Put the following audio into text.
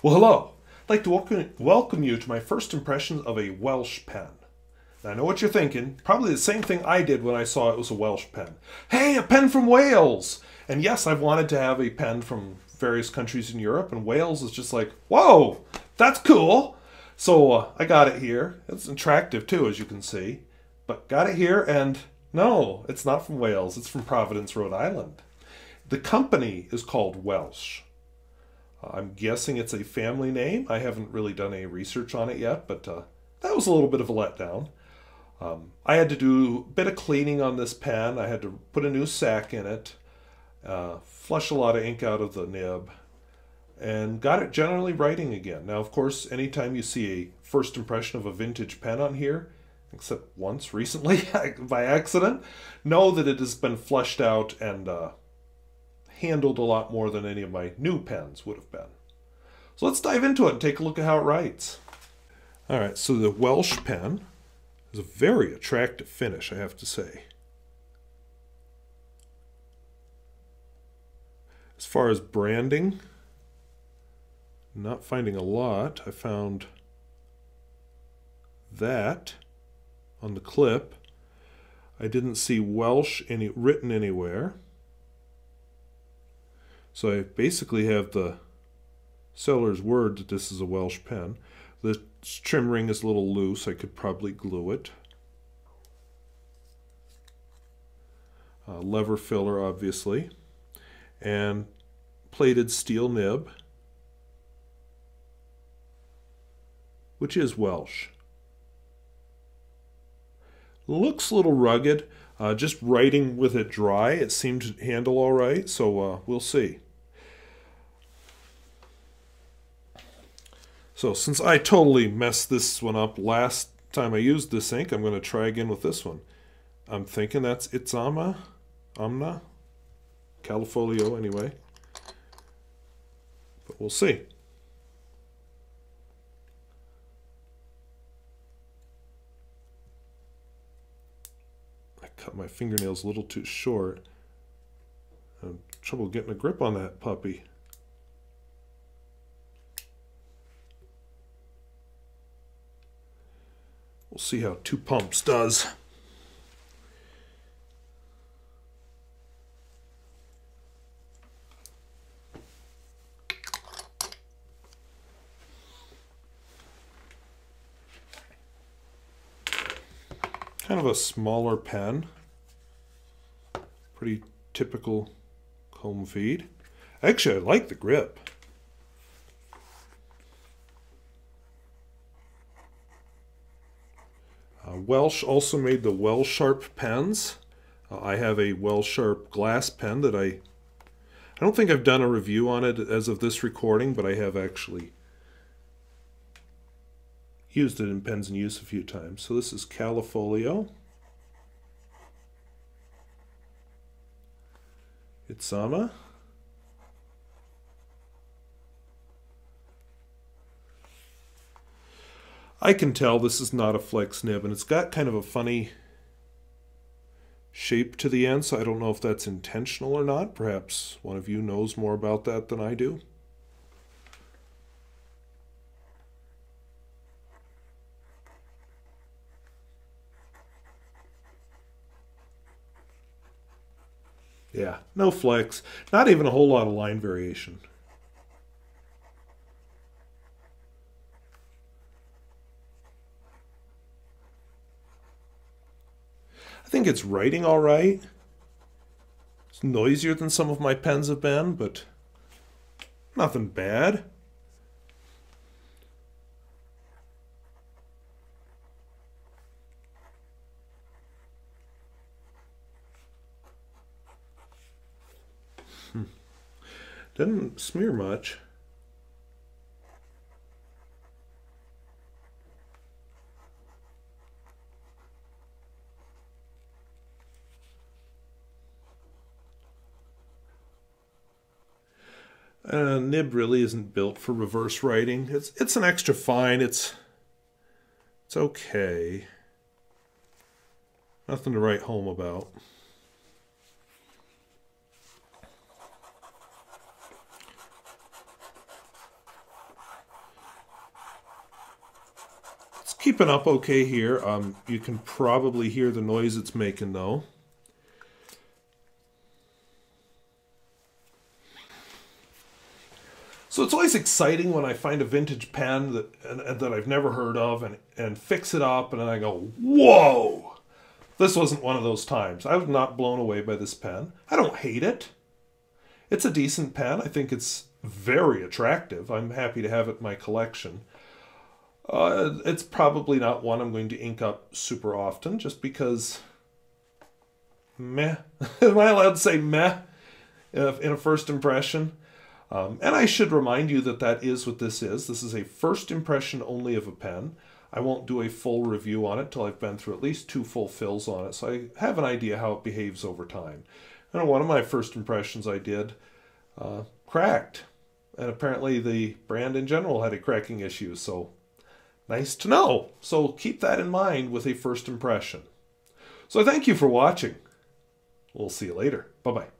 Well, hello. I'd like to welcome you to my first impressions of a Welsh pen. Now, I know what you're thinking. Probably the same thing I did when I saw it was a Welsh pen. Hey, a pen from Wales! And yes, I've wanted to have a pen from various countries in Europe, and Wales is just like, whoa, that's cool! So I got it here. It's attractive too, as you can see. But got it here, and no, it's not from Wales. It's from Providence, Rhode Island. The company is called Welsh. I'm guessing it's a family name. I haven't really done any research on it yet, but that was a little bit of a letdown. I had to do a bit of cleaning on this pen. I had to put a new sack in it, flush a lot of ink out of the nib, and got it generally writing again. Now, of course, anytime you see a first impression of a vintage pen on here, except once recently by accident, know that it has been flushed out and handled a lot more than any of my new pens would have been. So let's dive into it and take a look at how it writes. All right, so the Welsh pen is a very attractive finish, I have to say. As far as branding, not finding a lot. I found that on the clip. I didn't see Welsh written anywhere. So I basically have the seller's word that this is a Welsh pen. The trim ring is a little loose. I could probably glue it. Lever filler, obviously. And plated steel nib, which is Welsh. Looks a little rugged. Just writing with it dry, it seemed to handle all right, so we'll see. So since I totally messed this one up last time I used this ink, I'm going to try again with this one. I'm thinking that's Amna, Califolio anyway, but we'll see. I cut my fingernails a little too short. I have trouble getting a grip on that puppy. We'll see how 2 pumps does. Kind of a smaller pen. Pretty typical comb feed. Actually, I like the grip. Welsh also made the Welsh Sharp pens. I have a Welsh Sharp glass pen that I don't think I've done a review on it as of this recording, but I have actually used it in pens in use a few times. So this is Califolio. Itsama. I can tell this is not a flex nib, and it's got kind of a funny shape to the end, so I don't know if that's intentional or not. Perhaps one of you knows more about that than I do. Yeah, no flex. Not even a whole lot of line variation. I think it's writing all right. It's noisier than some of my pens have been, but nothing bad. Didn't smear much. Nib really isn't built for reverse writing. It's an extra fine. It's okay. Nothing to write home about. Keeping up okay here. You can probably hear the noise it's making though. So it's always exciting when I find a vintage pen that I've never heard of and fix it up and I go, whoa! This wasn't one of those times. I was not blown away by this pen. I don't hate it. It's a decent pen. I think it's very attractive. I'm happy to have it in my collection. It's probably not one I'm going to ink up super often just because meh. Am I allowed to say meh in a first impression? And I should remind you that that is what this is. This is a first impression only of a pen. I won't do a full review on it till I've been through at least 2 full fills on it, so I have an idea how it behaves over time. And one of my first impressions I did cracked. And apparently the brand in general had a cracking issue, so nice to know. So keep that in mind with a first impression. So thank you for watching. We'll see you later. Bye-bye.